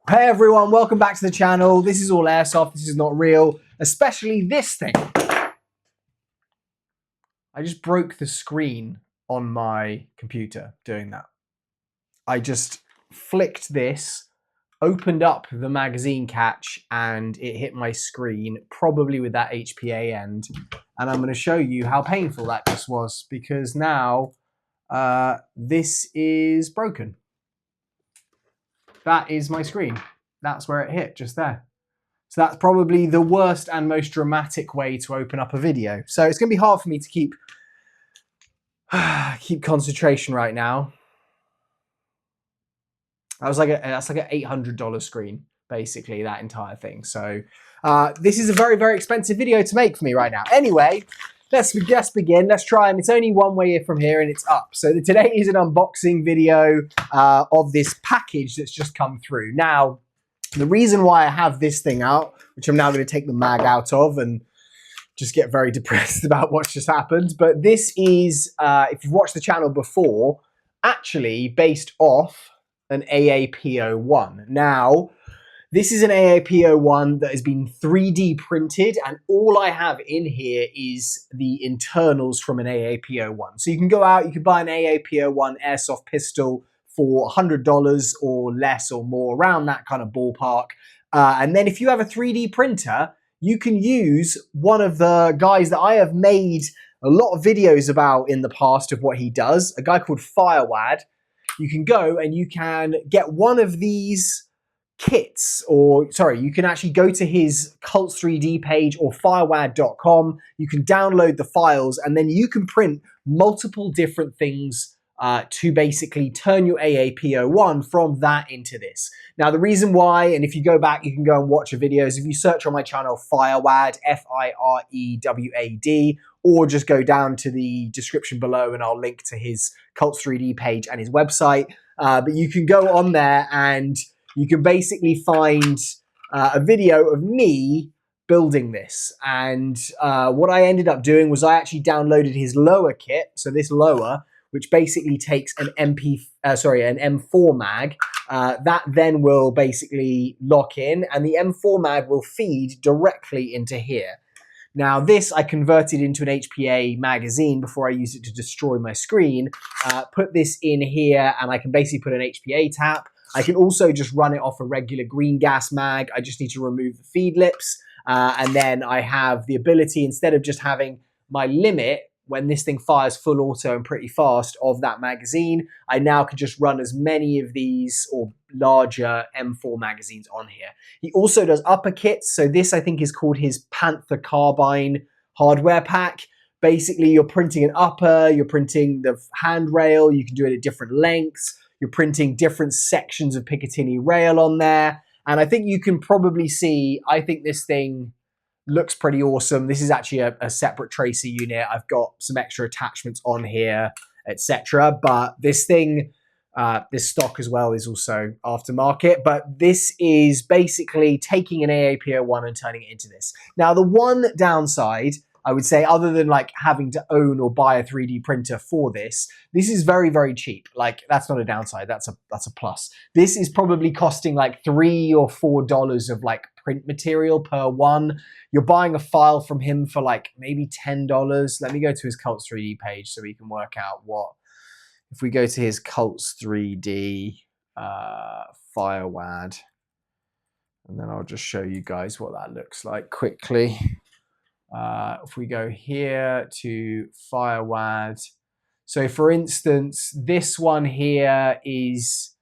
Hey everyone, welcome back to the channel. This is all airsoft, this is not real, especially this thing. I just broke the screen on my computer doing that. I just flicked this, opened up the magazine catch, and it hit my screen, probably with that HPA end. And I'm going to show you how painful that just was, because now this is broken. That is my screen. That's where it hit, just there. So that's probably the worst and most dramatic way to open up a video. So it's going to be hard for me to keep concentration right now. That's like an $800 screen, basically, that entire thing. So this is a very, very expensive video to make for me right now. Anyway, let's begin. Let's try, and it's only one way from here, and it's up. So today is an unboxing video of this package that's just come through. Now, the reason why I have this thing out, which I'm now going to take the mag out of and just get very depressed about what's just happened, but this is, if you've watched the channel before, actually based off an AAP-01. Now, this is an AAP-01 that has been 3D printed, and all I have in here is the internals from an AAP-01. So you can go out, you can buy an AAP-01 airsoft pistol for $100 or less or more, around that kind of ballpark. And then if you have a 3D printer, you can use one of the guys that I have made a lot of videos about in the past of what he does, a guy called Firewad. You can go and you can get one of these kits, or sorry, you can actually go to his Cults 3D page or firewad.com. You can download the files, and then you can print multiple different things to basically turn your AAP-01 from that into this. Now, the reason why, and if you go back, you can go and watch the videos. If you search on my channel, Firewad, F-I-R-E-W-A-D, or just go down to the description below and I'll link to his Cults 3D page and his website. But you can go on there and you can basically find a video of me building this. And what I ended up doing was I actually downloaded his lower kit, so this lower, which basically takes an M4 mag. That then will basically lock in, and the M4 mag will feed directly into here. Now this I converted into an HPA magazine before I used it to destroy my screen. Put this in here, and I can basically put an HPA tap. I can also just run it off a regular green gas mag. I just need to remove the feed lips. And then I have the ability, instead of just having my limit, when this thing fires full auto and pretty fast of that magazine, I now can just run as many of these or larger M4 magazines on here. He also does upper kits. So this, I think, is called his Panther Carbine hardware pack. Basically, you're printing an upper, you're printing the handrail, you can do it at different lengths, you're printing different sections of Picatinny rail on there. And I think you can probably see, I think this thing looks pretty awesome. This is actually a separate tracer unit. I've got some extra attachments on here, etc. But this thing, this stock as well, is also aftermarket. But this is basically taking an AAP-01 and turning it into this. Now, the one downside, I would say, other than like having to own or buy a 3D printer for this, this is very, very cheap. Like, that's not a downside, that's a plus. This is probably costing like $3 or $4 of like print material per one. You're buying a file from him for like maybe $10. Let me go to his Cults 3D page so we can work out what, if we go to his Cults 3D Firewad, and then I'll just show you guys what that looks like quickly. If we go here to Firewad, so for instance, this one here is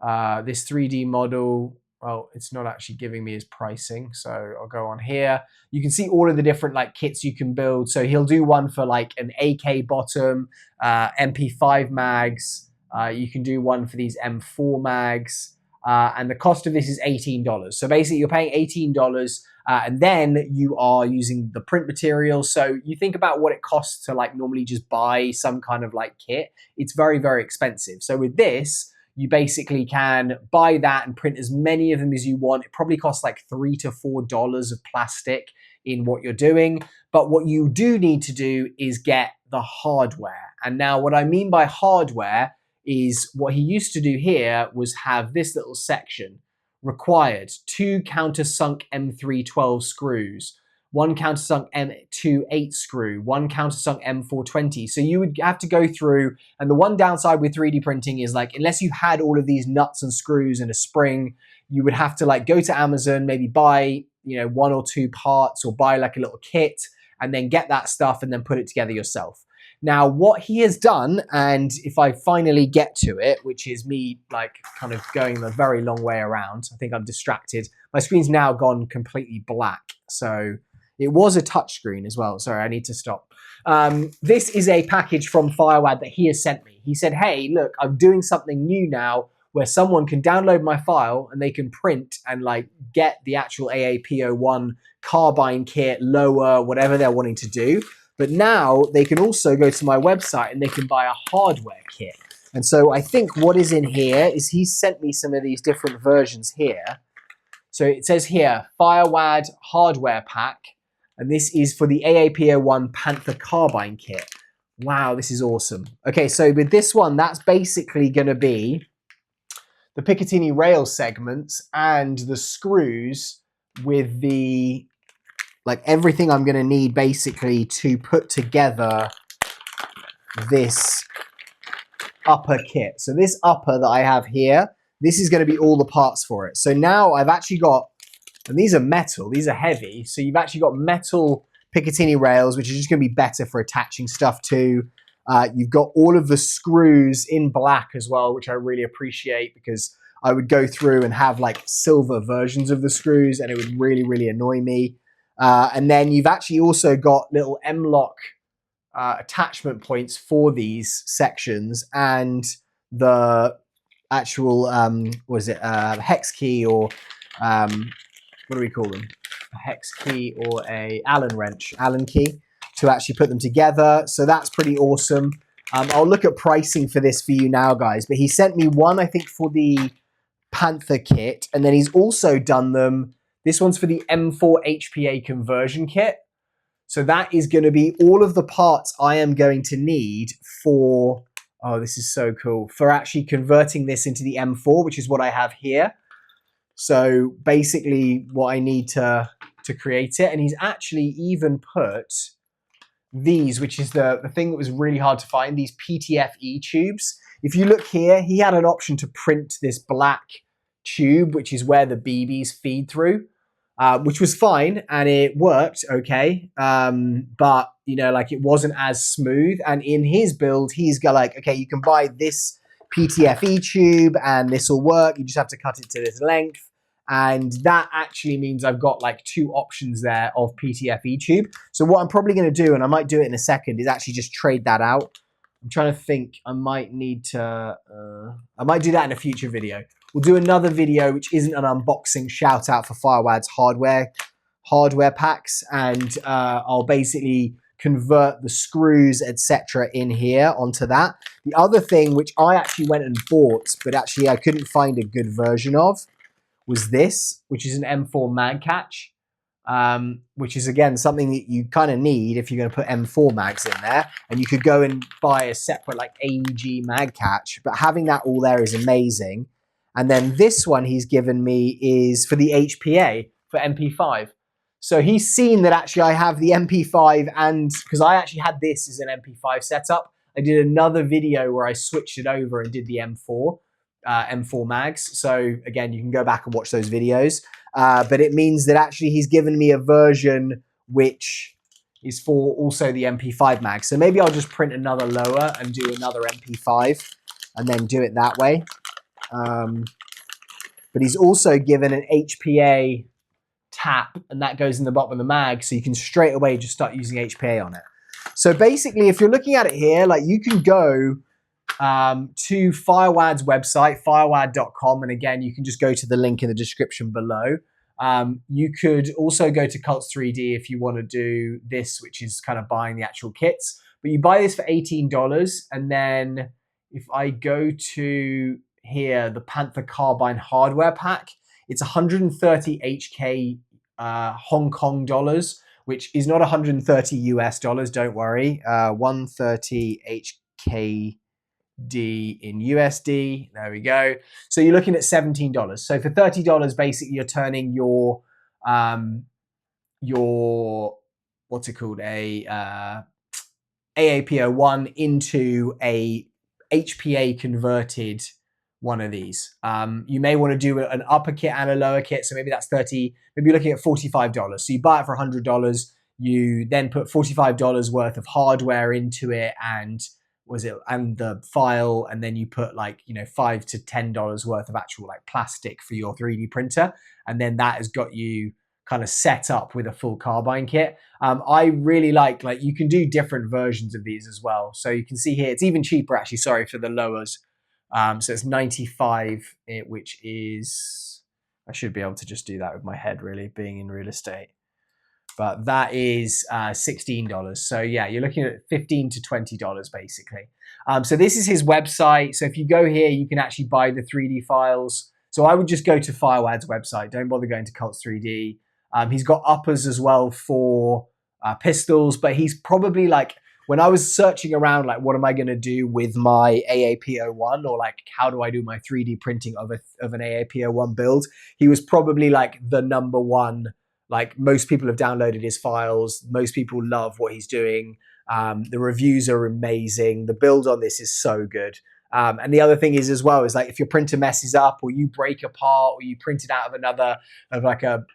this 3D model. Well, it's not actually giving me his pricing, so I'll go on here. You can see all of the different like kits you can build. So he'll do one for like an AK bottom, MP5 mags. You can do one for these M4 mags, and the cost of this is $18. So basically, you're paying $18. And then you are using the print material. So you think about what it costs to like normally just buy some kind of like kit. It's very, very expensive. So with this, you basically can buy that and print as many of them as you want. It probably costs like $3 to $4 of plastic in what you're doing. But what you do need to do is get the hardware. And now what I mean by hardware is what he used to do here was have this little section required 2 countersunk M312 screws, 1 countersunk M28 screw, 1 countersunk M420. So you would have to go through, and the one downside with 3D printing is like, unless you had all of these nuts and screws and a spring, you would have to like go to Amazon, maybe buy, 1 or 2 parts, or buy like a little kit and then get that stuff and then put it together yourself. Now, what he has done, and if I finally get to it, which is me like kind of going a very long way around, I think I'm distracted. My screen's now gone completely black. So it was a touchscreen as well. Sorry, I need to stop. This is a package from Firewad that he has sent me. He said, hey, look, I'm doing something new now where someone can download my file and they can print and like get the actual AAP-01 Carbine kit, lower, whatever they're wanting to do. But now they can also go to my website and they can buy a hardware kit. And so I think what is in here is he sent me some of these different versions here. So it says here, Firewad hardware pack. And this is for the AAP-01 Panther Carbine kit. Wow, this is awesome. Okay, so with this one, that's basically going to be the Picatinny rail segments and the screws with the like everything I'm going to need basically to put together this upper kit. So this upper that I have here, this is going to be all the parts for it. So now I've actually got, and these are metal, these are heavy. So you've actually got metal Picatinny rails, which is just going to be better for attaching stuff to. You've got all of the screws in black as well, which I really appreciate because I would go through and have like silver versions of the screws and it would really, really annoy me. And then you've actually also got little M-lock attachment points for these sections and the actual, hex key or what do we call them? A hex key or a Allen key to actually put them together. So that's pretty awesome. I'll look at pricing for this for you now, guys. But he sent me one, I think, for the Panther kit. And then he's also done them. This one's for the M4 HPA conversion kit. So that is going to be all of the parts I am going to need for, oh, this is so cool, for actually converting this into the M4, which is what I have here. So basically what I need to create it. And he's actually even put these, which is the thing that was really hard to find, these PTFE tubes. If you look here, he had an option to print this black tube, which is where the BBs feed through. Which was fine and it worked okay, but like it wasn't as smooth. And in his build, he's got like, okay, you can buy this PTFE tube and this will work. You just have to cut it to this length, and that actually means I've got like 2 options there of PTFE tube. So what I'm probably going to do, and I might do it in a second, is actually just trade that out. I'm trying to think. I might need to. I might do that in a future video. We'll do another video which isn't an unboxing, shout out for Firewad's hardware packs, and I'll basically convert the screws, etc. in here onto that. The other thing which I actually went and bought, but actually I couldn't find a good version of, was this, which is an M4 mag catch, which is again something that you kind of need if you're going to put M4 mags in there. And you could go and buy a separate like AEG mag catch, but having that all there is amazing. And then this one he's given me is for the HPA for MP5. So he's seen that actually I have the MP5, and because I actually had this as an MP5 setup, I did another video where I switched it over and did the M4 mags. So again, you can go back and watch those videos. But it means that actually he's given me a version which is for also the MP5 mag. So maybe I'll just print another lower and do another MP5 and then do it that way. But he's also given an HPA tap, and that goes in the bottom of the mag, so you can straight away just start using HPA on it. So basically, if you're looking at it here, like you can go to Firewad's website, firewad.com, and again, you can just go to the link in the description below. You could also go to Cults 3D if you want to do this, which is kind of buying the actual kits. But you buy this for $18, and then if I go to here, the Panther Carbine hardware pack, it's 130 HK Hong Kong dollars, which is not 130 US dollars, don't worry. 130 HK in USD. There we go. So you're looking at $17. So for $30, basically you're turning your what's it called, a AAP-01 into a HPA converted one of these. You may want to do an upper kit and a lower kit, so maybe that's 30. Maybe you're looking at $45. So you buy it for $100. You then put $45 worth of hardware into it, and the file, and then you put like, you know, $5 to $10 worth of actual like plastic for your 3D printer, and then that has got you kind of set up with a full carbine kit. I really like you can do different versions of these as well. So you can see here, it's even cheaper actually, sorry, for the lowers. So it's 95, which is, I should be able to just do that with my head really, being in real estate. But that is $16. So yeah, you're looking at $15 to $20 basically. So this is his website. So if you go here, you can actually buy the 3D files. So I would just go to Firewad's website. Don't bother going to Cults 3D. He's got uppers as well for pistols, but he's probably like, when I was searching around, like, what am I going to do with my AAP-01, or like, how do I do my 3D printing of an AAP-01 build? He was probably like the number one. Like, most people have downloaded his files. Most people love what he's doing. The reviews are amazing. The build on this is so good. And the other thing is as well, is like, if your printer messes up or you break a part or you print it out of like a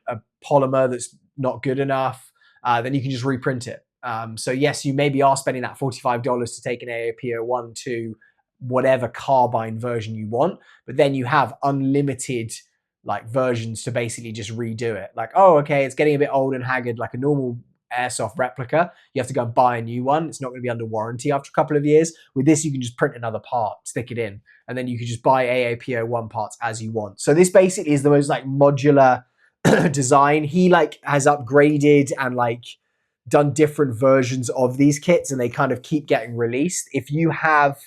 polymer that's not good enough, then you can just reprint it. So yes, you maybe are spending that $45 to take an AAP-01 to whatever carbine version you want, but then you have unlimited like versions to basically just redo it. Like, oh, okay, it's getting a bit old and haggard, like a normal airsoft replica. You have to go and buy a new one. It's not going to be under warranty after a couple of years. With this, you can just print another part, stick it in, and then you can just buy AAP-01 parts as you want. So this basically is the most like modular design. He like has upgraded and like done different versions of these kits, and they kind of keep getting released. If you have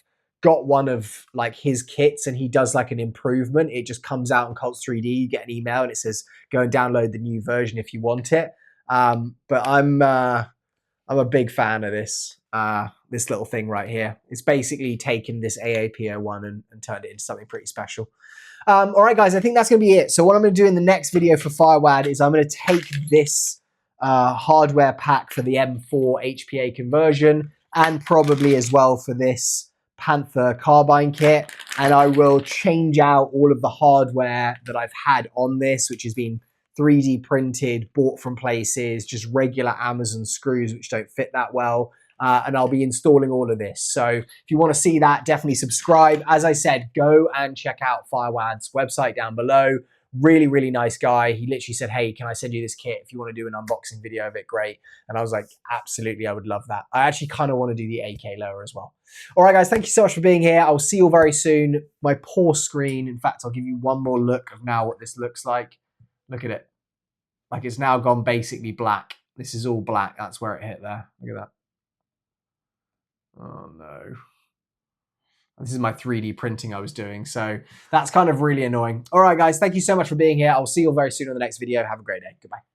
got one of like his kits and he does like an improvement, it just comes out on Cults 3D. You get an email and it says, go and download the new version if you want it. But I'm a big fan of this little thing right here. It's basically taken this AAP-01 and turned it into something pretty special. All right, guys, I think that's going to be it. So what I'm going to do in the next video for Firewad is I'm going to take this hardware pack for the M4 HPA conversion, and probably as well for this Panther carbine kit, and I will change out all of the hardware that I've had on this, which has been 3D printed, bought from places, just regular Amazon screws which don't fit that well, and I'll be installing all of this. So if you want to see that, definitely subscribe. As I said, go and check out Firewad's website down below. Really, really nice guy. He literally said, hey, can I send you this kit? If you want to do an unboxing video of it, great. And I was like, absolutely, I would love that. I actually kind of want to do the AK lower as well. All right, guys, thank you so much for being here. I'll see you all very soon. My poor screen. In fact, I'll give you one more look of now what this looks like. Look at it. Like, it's now gone basically black. This is all black. That's where it hit there. Look at that. Oh, no. This is my 3D printing I was doing, so that's kind of really annoying. All right, guys, thank you so much for being here. I'll see you all very soon on the next video. Have a great day. Goodbye.